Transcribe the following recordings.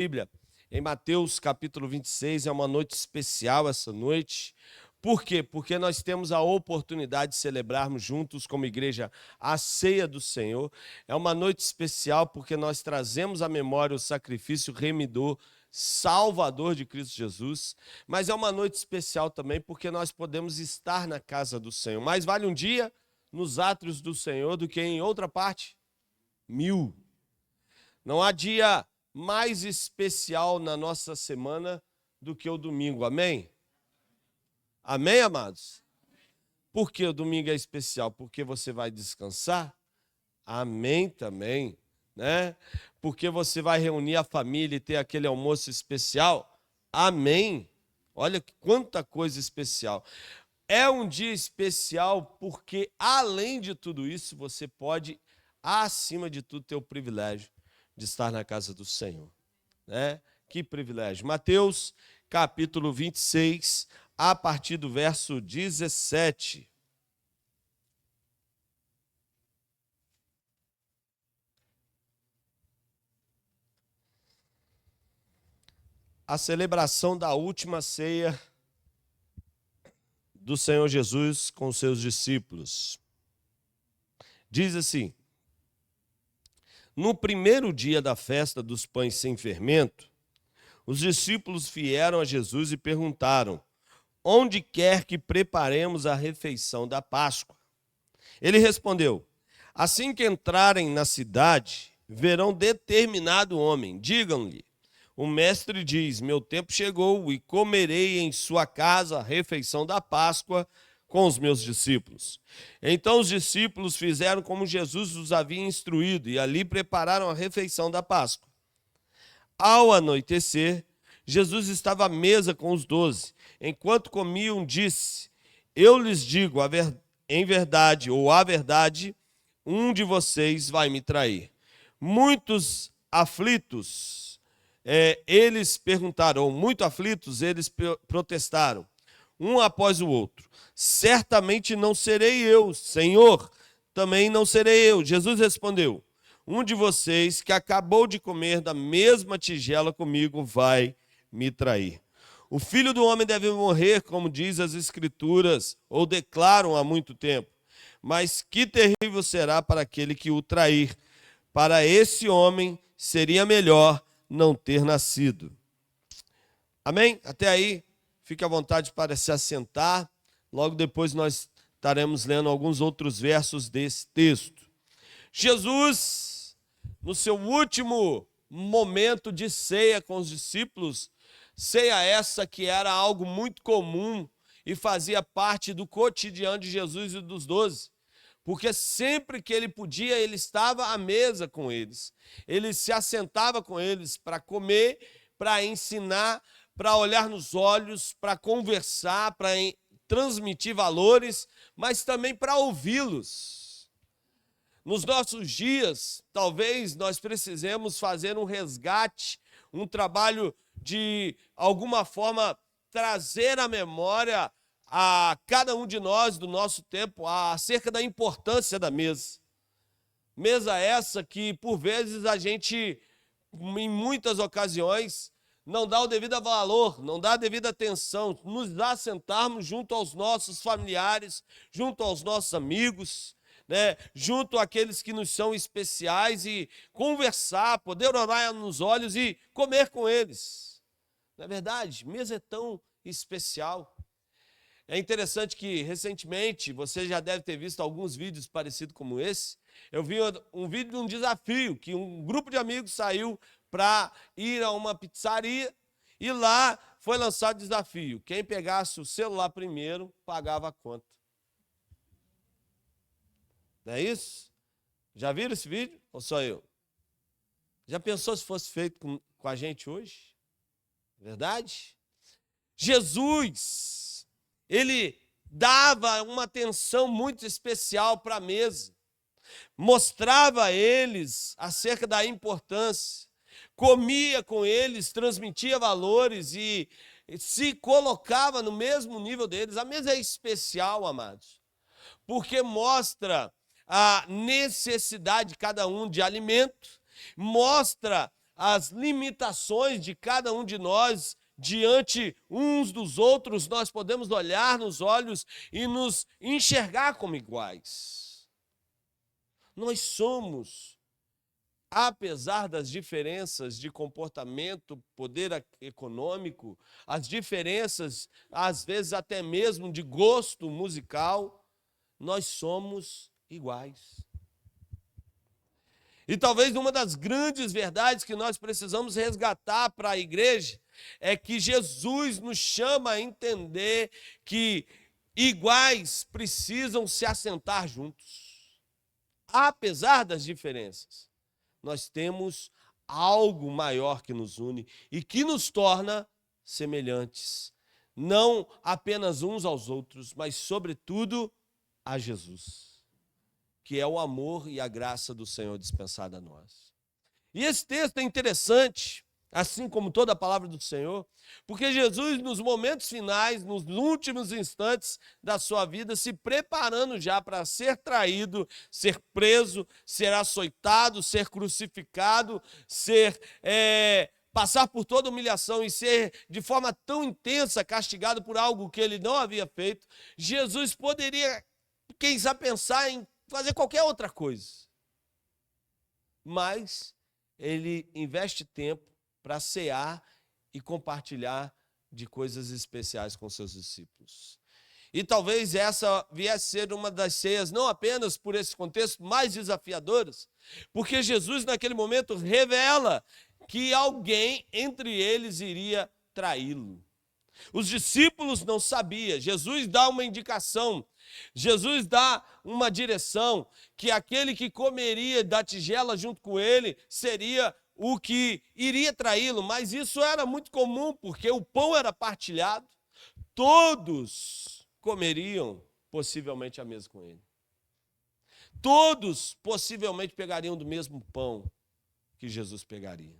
Bíblia, em Mateus capítulo 26, é uma noite especial essa noite. Por quê? Porque nós temos a oportunidade de celebrarmos juntos como igreja a ceia do Senhor. É uma noite especial porque nós trazemos à memória o sacrifício remidor, salvador de Cristo Jesus. Mas é uma noite especial também porque nós podemos estar na casa do Senhor. Mais vale um dia nos átrios do Senhor do que em outra parte 1000. Não há dia mais especial na nossa semana do que o domingo, amém? Amém, amados? Por que o domingo é especial? Porque você vai descansar? Amém também, né? Porque você vai reunir a família e ter aquele almoço especial? Amém. Olha quanta coisa especial. É um dia especial porque, além de tudo isso, você pode, acima de tudo, ter o privilégio de estar na casa do Senhor, né? Que privilégio. Mateus, capítulo 26, a partir do verso 17. A celebração da última ceia do Senhor Jesus com seus discípulos. Diz assim: no primeiro dia da festa dos pães sem fermento, os discípulos vieram a Jesus e perguntaram: onde quer que preparemos a refeição da Páscoa? Ele respondeu: assim que entrarem na cidade, verão determinado homem. Digam-lhe: o mestre diz, meu tempo chegou e comerei em sua casa a refeição da Páscoa com os meus discípulos. Então os discípulos fizeram como Jesus os havia instruído e ali prepararam a refeição da Páscoa. Ao anoitecer, Jesus estava à mesa com os 12. Enquanto comiam, disse: eu lhes digo em verdade, ou a verdade, um de vocês vai me trair. Muitos aflitos, eles perguntaram, ou muito aflitos, eles protestaram, um após o outro: certamente não serei eu, Senhor, também não serei eu. Jesus respondeu: um de vocês que acabou de comer da mesma tigela comigo vai me trair. O Filho do Homem deve morrer, como diz as Escrituras, ou declaram há muito tempo. Mas que terrível será para aquele que o trair. Para esse homem seria melhor não ter nascido. Amém? Até aí, fique à vontade para se assentar. Logo depois nós estaremos lendo alguns outros versos desse texto. Jesus, no seu último momento de ceia com os discípulos, ceia essa que era algo muito comum e fazia parte do cotidiano de Jesus e dos 12, porque sempre que ele podia, ele estava à mesa com eles, ele se assentava com eles para comer, para ensinar, para olhar nos olhos, para conversar, para transmitir valores, mas também para ouvi-los. Nos nossos dias, talvez nós precisemos fazer um resgate, um trabalho de alguma forma trazer à memória a cada um de nós do nosso tempo acerca da importância da mesa. Mesa essa que por vezes a gente, em muitas ocasiões, não dá o devido valor, não dá a devida atenção, nos assentarmos junto aos nossos familiares, junto aos nossos amigos, né, junto àqueles que nos são especiais e conversar, poder olhar nos olhos e comer com eles. Não é verdade? Mesa é tão especial. É interessante que, recentemente, você já deve ter visto alguns vídeos parecidos como esse. Eu vi um vídeo de um desafio, que um grupo de amigos saiu para ir a uma pizzaria e lá foi lançado o desafio. Quem pegasse o celular primeiro, pagava a conta. Não é isso? Já viram esse vídeo? Ou só eu? Já pensou se fosse feito com a gente hoje? Verdade? Jesus, ele dava uma atenção muito especial para a mesa, mostrava a eles acerca da importância, comia com eles, transmitia valores e se colocava no mesmo nível deles. A mesa é especial, amados, porque mostra a necessidade de cada um de alimento, mostra as limitações de cada um de nós diante uns dos outros, nós podemos olhar nos olhos e nos enxergar como iguais. Nós somos, apesar das diferenças de comportamento, poder econômico, as diferenças, às vezes até mesmo de gosto musical, nós somos iguais. E talvez uma das grandes verdades que nós precisamos resgatar para a igreja é que Jesus nos chama a entender que iguais precisam se assentar juntos. Apesar das diferenças, nós temos algo maior que nos une e que nos torna semelhantes. Não apenas uns aos outros, mas sobretudo a Jesus, que é o amor e a graça do Senhor dispensada a nós. E esse texto é interessante, assim como toda a palavra do Senhor, porque Jesus, nos momentos finais, nos últimos instantes da sua vida, se preparando já para ser traído, ser preso, ser açoitado, ser crucificado, passar por toda humilhação e ser de forma tão intensa castigado por algo que ele não havia feito, Jesus poderia, quem sabe, pensar em fazer qualquer outra coisa. Mas ele investe tempo para cear e compartilhar de coisas especiais com seus discípulos. E talvez essa viesse a ser uma das ceias, não apenas por esse contexto, mais desafiadoras, porque Jesus naquele momento revela que alguém entre eles iria traí-lo. Os discípulos não sabiam, Jesus dá uma indicação, Jesus dá uma direção, que aquele que comeria da tigela junto com ele seria o que iria traí-lo, mas isso era muito comum, porque o pão era partilhado, todos comeriam possivelmente a mesa com ele. Todos possivelmente pegariam do mesmo pão que Jesus pegaria.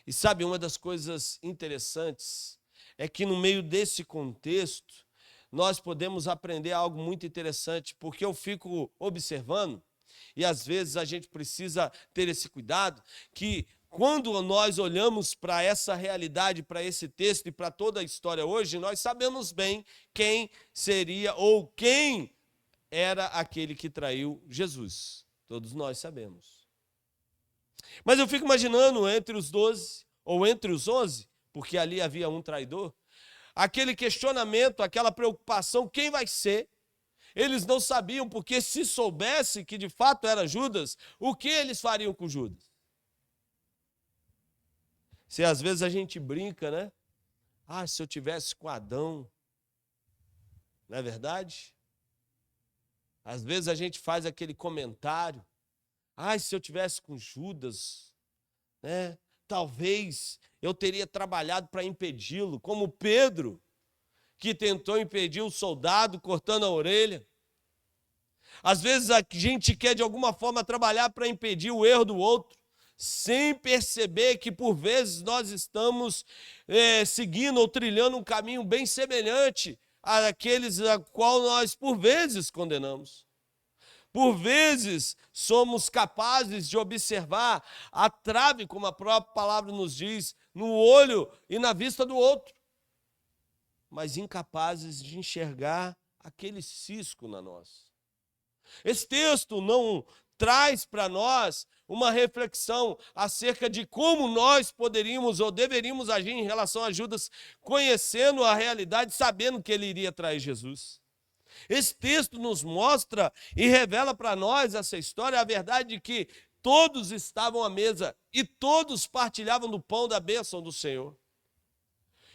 E sabe, uma das coisas interessantes é que no meio desse contexto, nós podemos aprender algo muito interessante, porque eu fico observando, e às vezes a gente precisa ter esse cuidado, que quando nós olhamos para essa realidade, para esse texto e para toda a história hoje, nós sabemos bem quem seria ou quem era aquele que traiu Jesus. Todos nós sabemos. Mas eu fico imaginando entre os 12 ou entre os 11, porque ali havia um traidor, aquele questionamento, aquela preocupação, quem vai ser? Eles não sabiam, porque se soubesse que de fato era Judas, o que eles fariam com Judas? Se às vezes a gente brinca, né? Ah, se eu tivesse com Adão, não é verdade? Às vezes a gente faz aquele comentário, ah, se eu tivesse com Judas, né? Talvez eu teria trabalhado para impedi-lo, como Pedro, que tentou impedir o soldado cortando a orelha. Às vezes a gente quer de alguma forma trabalhar para impedir o erro do outro, sem perceber que por vezes nós estamos seguindo ou trilhando um caminho bem semelhante àqueles a qual nós por vezes condenamos. Por vezes somos capazes de observar a trave, como a própria palavra nos diz, no olho e na vista do outro, mas incapazes de enxergar aquele cisco na nossa. Esse texto não traz para nós uma reflexão acerca de como nós poderíamos ou deveríamos agir em relação a Judas, conhecendo a realidade, sabendo que ele iria trair Jesus. Esse texto nos mostra e revela para nós essa história, a verdade de que todos estavam à mesa e todos partilhavam do pão da bênção do Senhor.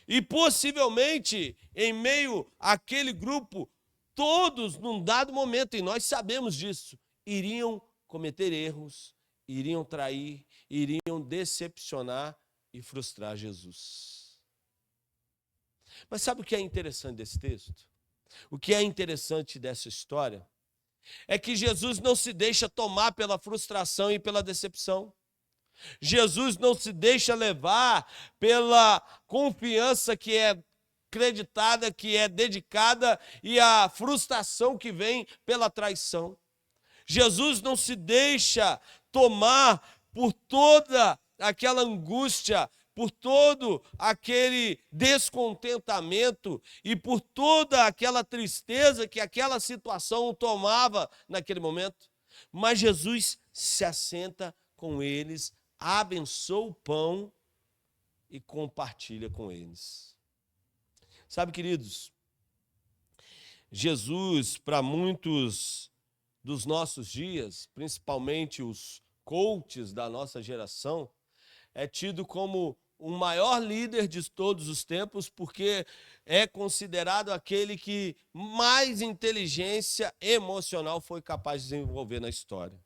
E possivelmente, em meio àquele grupo, todos, num dado momento, e nós sabemos disso, iriam cometer erros, iriam trair, iriam decepcionar e frustrar Jesus. Mas sabe o que é interessante desse texto? O que é interessante dessa história é que Jesus não se deixa tomar pela frustração e pela decepção. Jesus não se deixa levar pela confiança que é acreditada, que é dedicada, e a frustração que vem pela traição. Jesus não se deixa tomar por toda aquela angústia, por todo aquele descontentamento e por toda aquela tristeza que aquela situação o tomava naquele momento. Mas Jesus se assenta com eles, abençoa o pão e compartilha com eles. Sabe, queridos, Jesus, para muitos dos nossos dias, principalmente os coaches da nossa geração, é tido como o maior líder de todos os tempos, porque é considerado aquele que mais inteligência emocional foi capaz de desenvolver na história.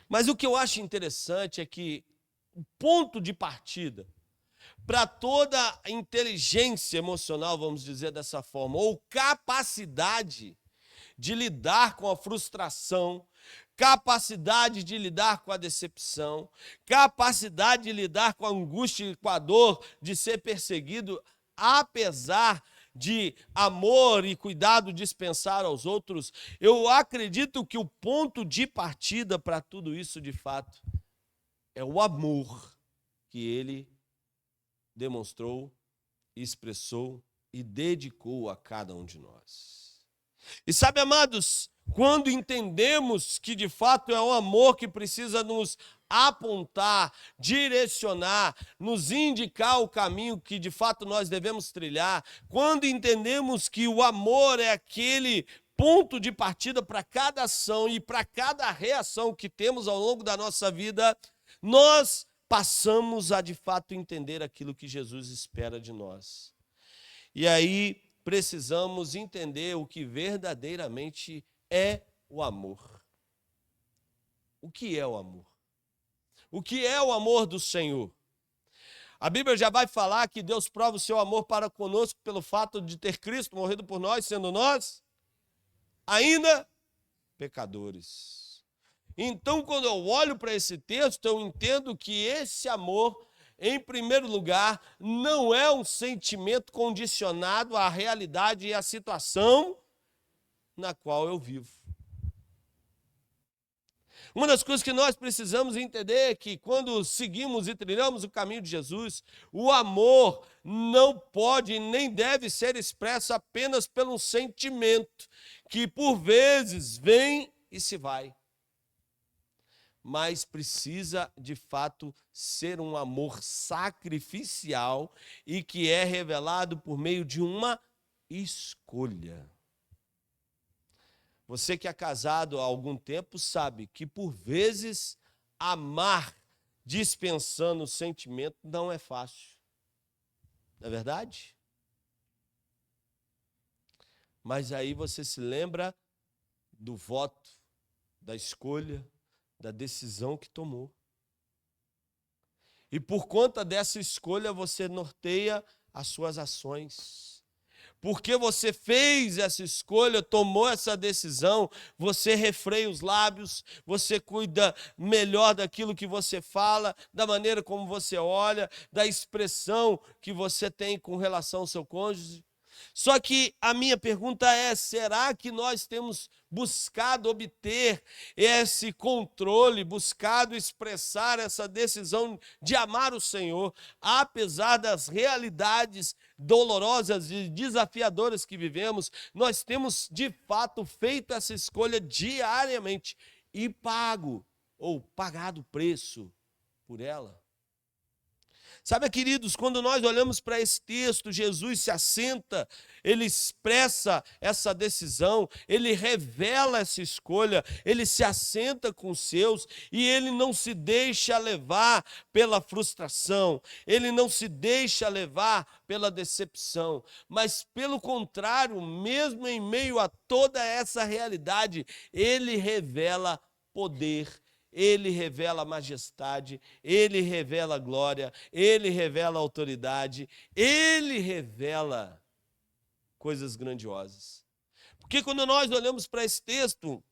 Mas o que eu acho interessante é que o ponto de partida para toda a inteligência emocional, vamos dizer dessa forma, ou capacidade de lidar com a frustração, capacidade de lidar com a decepção, capacidade de lidar com a angústia e com a dor de ser perseguido, apesar de amor e cuidado dispensar aos outros, eu acredito que o ponto de partida para tudo isso, de fato, é o amor que ele demonstrou, expressou e dedicou a cada um de nós. E sabe, amados, quando entendemos que de fato é o amor que precisa nos apontar, direcionar, nos indicar o caminho que de fato nós devemos trilhar, quando entendemos que o amor é aquele ponto de partida para cada ação e para cada reação que temos ao longo da nossa vida, nós passamos a de fato entender aquilo que Jesus espera de nós. E aí precisamos entender o que verdadeiramente é o amor. O que é o amor? O que é o amor do Senhor? A Bíblia já vai falar que Deus prova o seu amor para conosco pelo fato de ter Cristo morrido por nós, sendo nós ainda pecadores. Então, quando eu olho para esse texto, eu entendo que esse amor, em primeiro lugar, não é um sentimento condicionado à realidade e à situação na qual eu vivo. Uma das coisas que nós precisamos entender é que quando seguimos e trilhamos o caminho de Jesus, o amor não pode nem deve ser expresso apenas pelo sentimento, que por vezes vem e se vai. Mas precisa, de fato, ser um amor sacrificial e que é revelado por meio de uma escolha. Você que é casado há algum tempo sabe que, por vezes, amar dispensando o sentimento não é fácil. Não é verdade? Mas aí você se lembra do voto, da escolha, da decisão que tomou. E por conta dessa escolha você norteia as suas ações. Porque você fez essa escolha, tomou essa decisão, você refreia os lábios, você cuida melhor daquilo que você fala, da maneira como você olha, da expressão que você tem com relação ao seu cônjuge. Só que a minha pergunta é, será que nós temos buscado obter esse controle, buscado expressar essa decisão de amar o Senhor, apesar das realidades dolorosas e desafiadoras que vivemos? Nós temos de fato feito essa escolha diariamente e pago ou pagado o preço por ela. Sabe, queridos, quando nós olhamos para esse texto, Jesus se assenta, ele expressa essa decisão, ele revela essa escolha, ele se assenta com os seus e ele não se deixa levar pela frustração, ele não se deixa levar pela decepção, mas pelo contrário, mesmo em meio a toda essa realidade, ele revela poder. Ele revela majestade, ele revela glória, ele revela autoridade, ele revela coisas grandiosas. Porque quando nós olhamos para esse texto,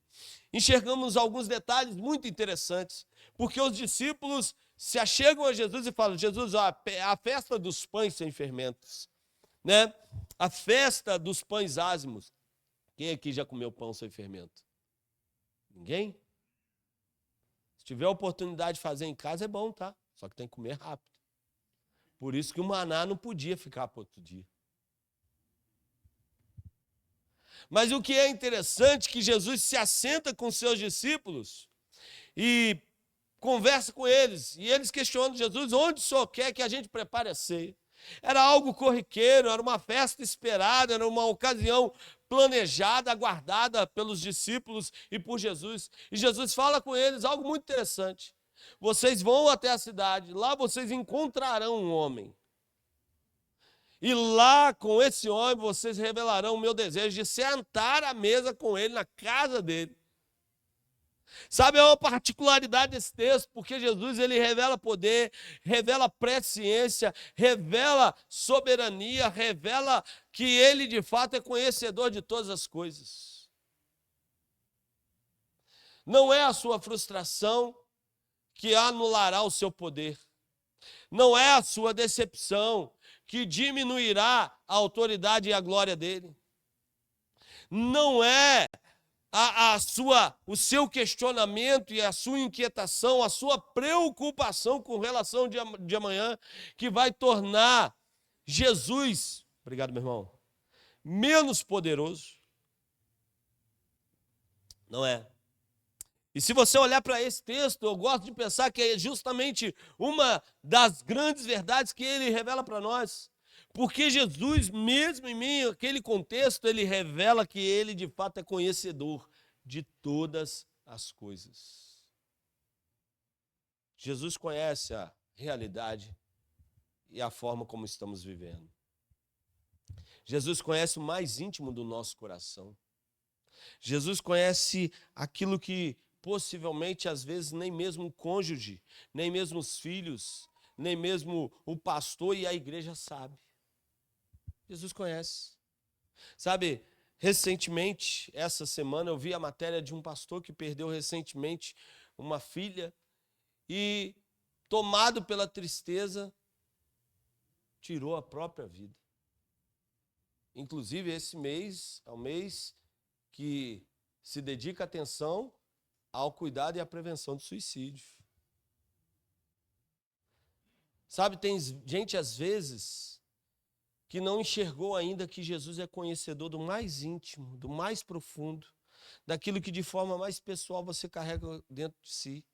enxergamos alguns detalhes muito interessantes, porque os discípulos se achegam a Jesus e falam: Jesus, a festa dos pães sem fermentos, né? A festa dos pães ázimos. Quem aqui já comeu pão sem fermento? Ninguém? tiver a oportunidade de fazer em casa, é bom, tá? Só que tem que comer rápido. Por isso que o maná não podia ficar para outro dia. Mas o que é interessante é que Jesus se assenta com seus discípulos e conversa com eles. E eles questionam Jesus, onde o Senhor quer que a gente prepare a ceia? Era algo corriqueiro, era uma festa esperada, era uma ocasião planejada, aguardada pelos discípulos e por Jesus. E Jesus fala com eles algo muito interessante. Vocês vão até a cidade, lá vocês encontrarão um homem. E lá com esse homem vocês revelarão o meu desejo de sentar à mesa com ele na casa dele. Sabe, é uma particularidade desse texto, porque Jesus ele revela poder, revela presciência, revela soberania, revela que ele de fato é conhecedor de todas as coisas. Não é a sua frustração que anulará o seu poder. Não é a sua decepção que diminuirá a autoridade e a glória dele. Não é o seu questionamento e a sua inquietação, a sua preocupação com relação ao dia de amanhã, que vai tornar Jesus, obrigado, meu irmão, menos poderoso. Não é. E se você olhar para esse texto, eu gosto de pensar que é justamente uma das grandes verdades que ele revela para nós. Porque Jesus, mesmo em meio àquele contexto, ele revela que ele de fato é conhecedor de todas as coisas. Jesus conhece a realidade e a forma como estamos vivendo. Jesus conhece o mais íntimo do nosso coração. Jesus conhece aquilo que possivelmente, às vezes, nem mesmo o cônjuge, nem mesmo os filhos, nem mesmo o pastor e a igreja sabe. Jesus conhece. Sabe, recentemente, essa semana, eu vi a matéria de um pastor que perdeu recentemente uma filha e, tomado pela tristeza, tirou a própria vida. Inclusive, esse mês é o mês que se dedica atenção ao cuidado e à prevenção do suicídio. Sabe, tem gente, às vezes, que não enxergou ainda que Jesus é conhecedor do mais íntimo, do mais profundo, daquilo que de forma mais pessoal você carrega dentro de si.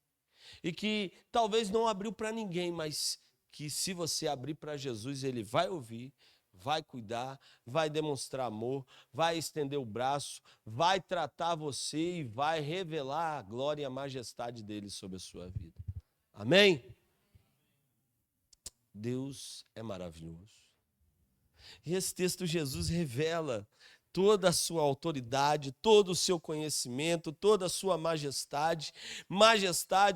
E que talvez não abriu para ninguém, mas que se você abrir para Jesus, ele vai ouvir, vai cuidar, vai demonstrar amor, vai estender o braço, vai tratar você e vai revelar a glória e a majestade dele sobre a sua vida. Amém? Deus é maravilhoso. E esse texto, Jesus revela toda a sua autoridade, todo o seu conhecimento, toda a sua majestade,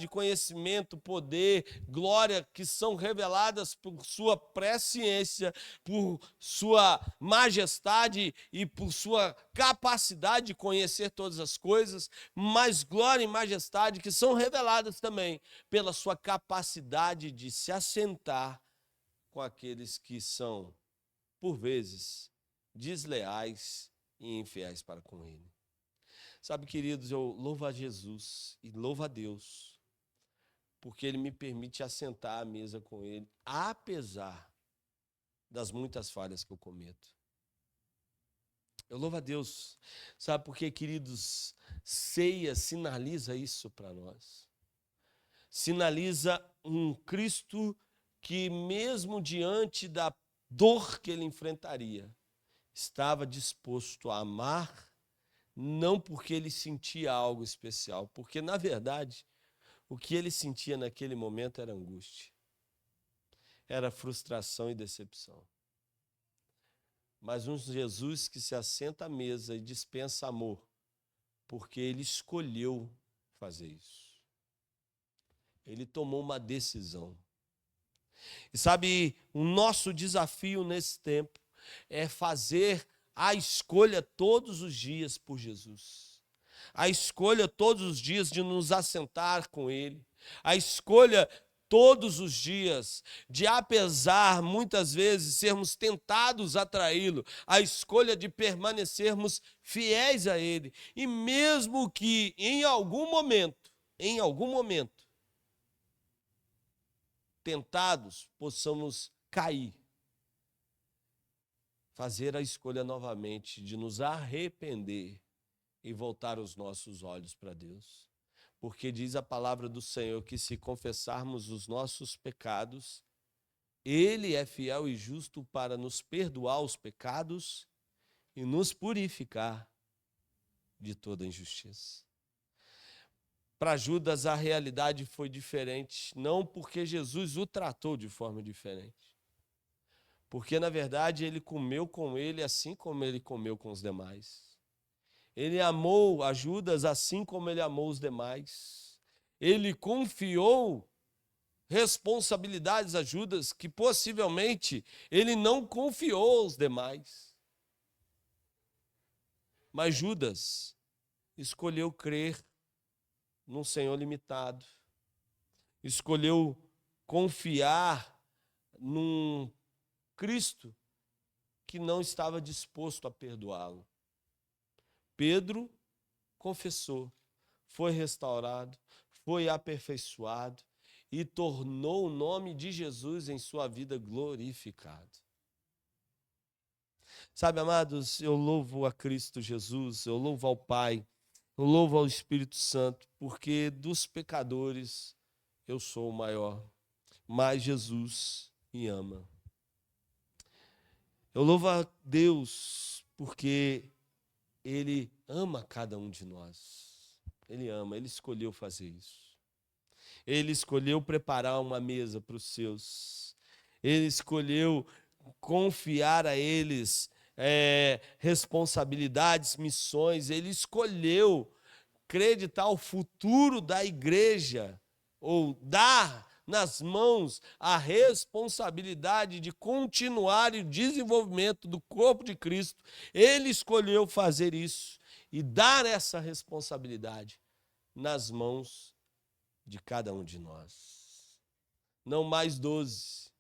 conhecimento, poder, glória, que são reveladas por sua presciência, por sua majestade e por sua capacidade de conhecer todas as coisas, mas glória e majestade que são reveladas também pela sua capacidade de se assentar com aqueles que são, por vezes, desleais e infiéis para com ele. Sabe, queridos, eu louvo a Jesus e louvo a Deus, porque ele me permite assentar à mesa com ele, apesar das muitas falhas que eu cometo. Eu louvo a Deus, sabe por quê, queridos? Ceia sinaliza isso para nós. Sinaliza um Cristo que, mesmo diante da dor que ele enfrentaria, estava disposto a amar, não porque ele sentia algo especial, porque, na verdade, o que ele sentia naquele momento era angústia, era frustração e decepção. Mas um Jesus que se assenta à mesa e dispensa amor, porque ele escolheu fazer isso. Ele tomou uma decisão. E sabe, o nosso desafio nesse tempo é fazer a escolha todos os dias por Jesus. A escolha todos os dias de nos assentar com ele. A escolha todos os dias de, apesar muitas vezes sermos tentados a traí-lo, a escolha de permanecermos fiéis a ele. E mesmo que em algum momento, tentados, possamos cair. Fazer a escolha novamente de nos arrepender e voltar os nossos olhos para Deus. Porque diz a palavra do Senhor que se confessarmos os nossos pecados, Ele é fiel e justo para nos perdoar os pecados e nos purificar de toda injustiça. Para Judas a realidade foi diferente, não porque Jesus o tratou de forma diferente, porque na verdade ele comeu com ele assim como ele comeu com os demais. Ele amou a Judas assim como ele amou os demais. Ele confiou responsabilidades a Judas que possivelmente ele não confiou aos demais. Mas Judas escolheu crer num Senhor limitado. Escolheu confiar num Cristo que não estava disposto a perdoá-lo. Pedro confessou, foi restaurado, foi aperfeiçoado e tornou o nome de Jesus em sua vida glorificado. Sabe, amados, eu louvo a Cristo Jesus, eu louvo ao Pai, eu louvo ao Espírito Santo, porque dos pecadores eu sou o maior, mas Jesus me ama. Eu louvo a Deus porque Ele ama cada um de nós. Ele ama, Ele escolheu fazer isso. Ele escolheu preparar uma mesa para os seus. Ele escolheu confiar a eles responsabilidades, missões. Ele escolheu acreditar o futuro da igreja, ou dar nas mãos a responsabilidade de continuar o desenvolvimento do corpo de Cristo. Ele escolheu fazer isso e dar essa responsabilidade nas mãos de cada um de nós. Não mais 12,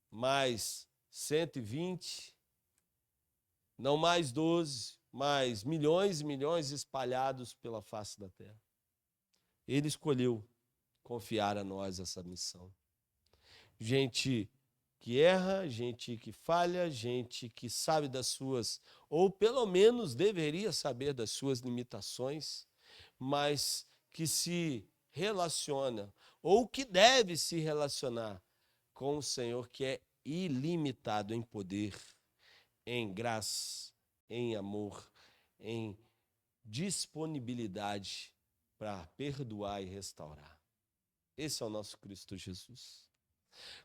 mais 120, não mais 12, mais milhões e milhões espalhados pela face da terra. Ele escolheu confiar a nós essa missão. Gente que erra, gente que falha, gente que sabe das suas, ou pelo menos deveria saber das suas limitações, mas que se relaciona, ou que deve se relacionar com o Senhor, que é ilimitado em poder, em graça, em amor, em disponibilidade para perdoar e restaurar. Esse é o nosso Cristo Jesus.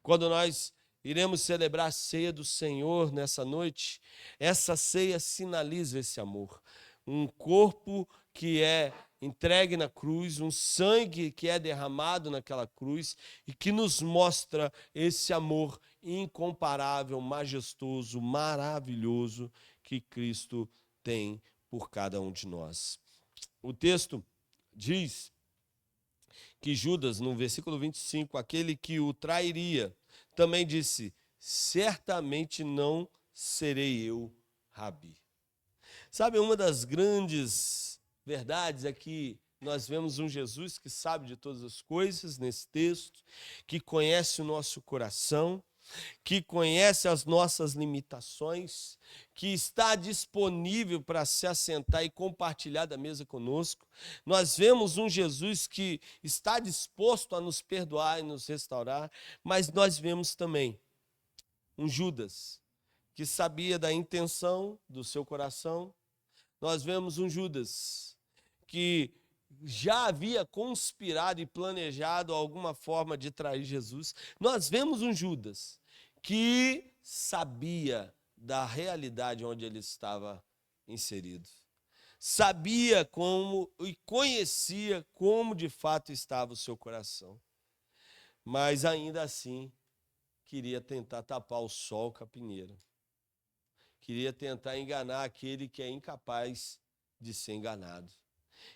Quando nós iremos celebrar a ceia do Senhor nessa noite, essa ceia sinaliza esse amor. Um corpo que é entregue na cruz, um sangue que é derramado naquela cruz e que nos mostra esse amor incomparável, majestoso, maravilhoso que Cristo tem por cada um de nós. O texto diz que Judas, no versículo 25, aquele que o trairia, também disse: certamente não serei eu, Rabi. Sabe, uma das grandes verdades é que nós vemos um Jesus que sabe de todas as coisas nesse texto, que conhece o nosso coração, que conhece as nossas limitações, que está disponível para se assentar e compartilhar da mesa conosco. Nós vemos um Jesus que está disposto a nos perdoar e nos restaurar, mas nós vemos também um Judas que sabia da intenção do seu coração. Nós vemos um Judas que já havia conspirado e planejado alguma forma de trair Jesus. Nós vemos um Judas que sabia da realidade onde ele estava inserido. Sabia como e conhecia como de fato estava o seu coração. Mas ainda assim queria tentar tapar o sol com a peneira. Queria tentar enganar aquele que é incapaz de ser enganado.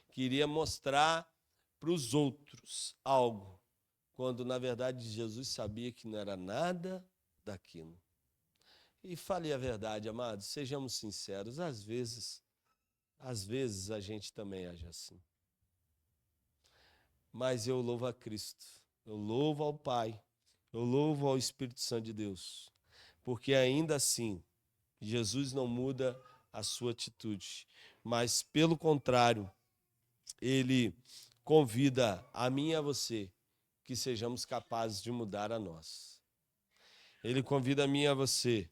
Queria mostrar para os outros algo, quando na verdade Jesus sabia que não era nada daquilo. E fale a verdade, amados, sejamos sinceros, às vezes a gente também age assim. Mas eu louvo a Cristo, eu louvo ao Pai, Eu louvo ao Espírito Santo de Deus, porque ainda assim, Jesus não muda a sua atitude, mas pelo contrário, ele convida a mim e a você que sejamos capazes de mudar a nós. Ele convida a mim e a você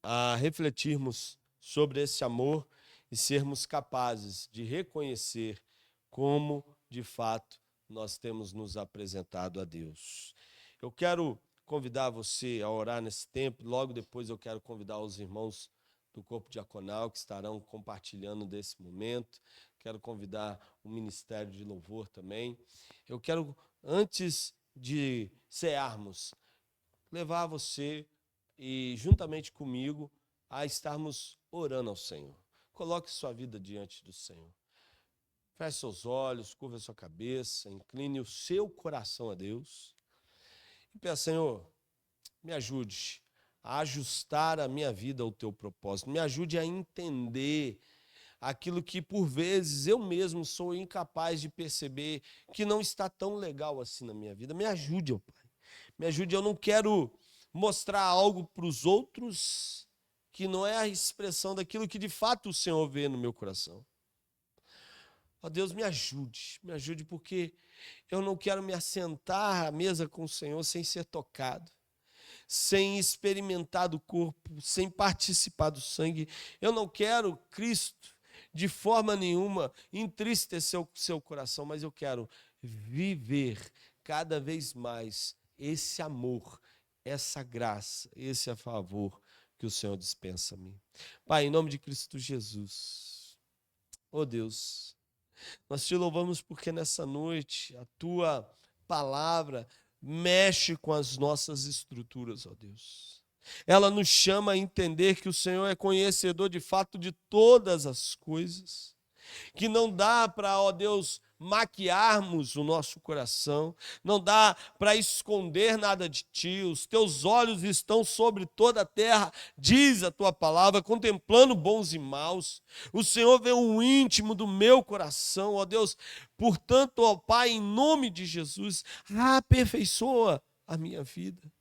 a refletirmos sobre esse amor e sermos capazes de reconhecer como, de fato, nós temos nos apresentado a Deus. Eu quero convidar você a orar nesse tempo, logo depois eu quero convidar os irmãos do Corpo Diaconal que estarão compartilhando desse momento. Quero convidar o Ministério de Louvor também. Eu quero, antes de cearmos, levar você e juntamente comigo a estarmos orando ao Senhor. Coloque sua vida diante do Senhor. Feche seus olhos, curva sua cabeça, incline o seu coração a Deus. E peça, Senhor, me ajude a ajustar a minha vida ao teu propósito. Me ajude a entender aquilo que, por vezes, eu mesmo sou incapaz de perceber que não está tão legal assim na minha vida. Me ajude, ó Pai. Me ajude, eu não quero mostrar algo para os outros que não é a expressão daquilo que de fato o Senhor vê no meu coração. Ó Deus, me ajude porque eu não quero me assentar à mesa com o Senhor sem ser tocado, sem experimentar do corpo, sem participar do sangue. Eu não quero, Cristo, de forma nenhuma entristecer o seu coração, mas eu quero viver cada vez mais esse amor, essa graça, esse favor que o Senhor dispensa a mim. Pai, em nome de Cristo Jesus, ó Deus, nós te louvamos porque nessa noite a tua palavra mexe com as nossas estruturas, ó Deus. Ela nos chama a entender que o Senhor é conhecedor de fato de todas as coisas, que não dá para, ó Deus, maquiarmos o nosso coração, não dá para esconder nada de ti, os teus olhos estão sobre toda a terra, diz a tua palavra, contemplando bons e maus. O Senhor vê o íntimo do meu coração, ó Deus. Portanto, ó Pai, em nome de Jesus, aperfeiçoa a minha vida.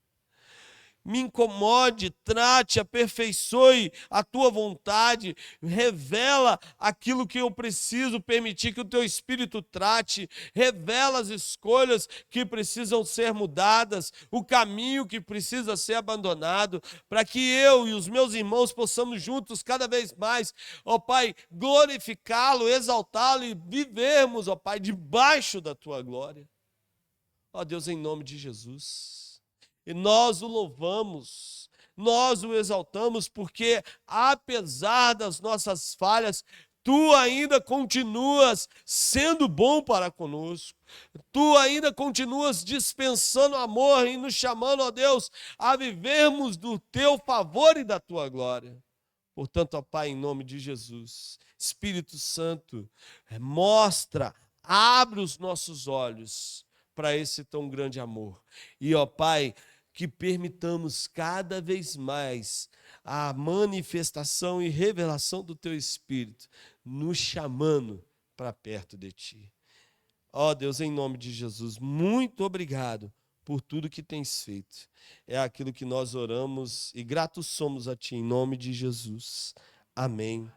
Me incomode, trate, aperfeiçoe a tua vontade, revela aquilo que eu preciso permitir que o teu Espírito trate, revela as escolhas que precisam ser mudadas, o caminho que precisa ser abandonado, para que eu e os meus irmãos possamos juntos cada vez mais, ó Pai, glorificá-lo, exaltá-lo e vivermos, ó Pai, debaixo da tua glória. Ó Deus, em nome de Jesus. E nós o louvamos, nós o exaltamos, porque apesar das nossas falhas, tu ainda continuas sendo bom para conosco. Tu ainda continuas dispensando amor e nos chamando, ó Deus, a vivermos do teu favor e da tua glória. Portanto, ó Pai, em nome de Jesus, Espírito Santo, mostra, abre os nossos olhos para esse tão grande amor. E, ó Pai, que permitamos cada vez mais a manifestação e revelação do Teu Espírito, nos chamando para perto de Ti. Ó Deus, em nome de Jesus, muito obrigado por tudo que tens feito. É aquilo que nós oramos e gratos somos a Ti, em nome de Jesus. Amém.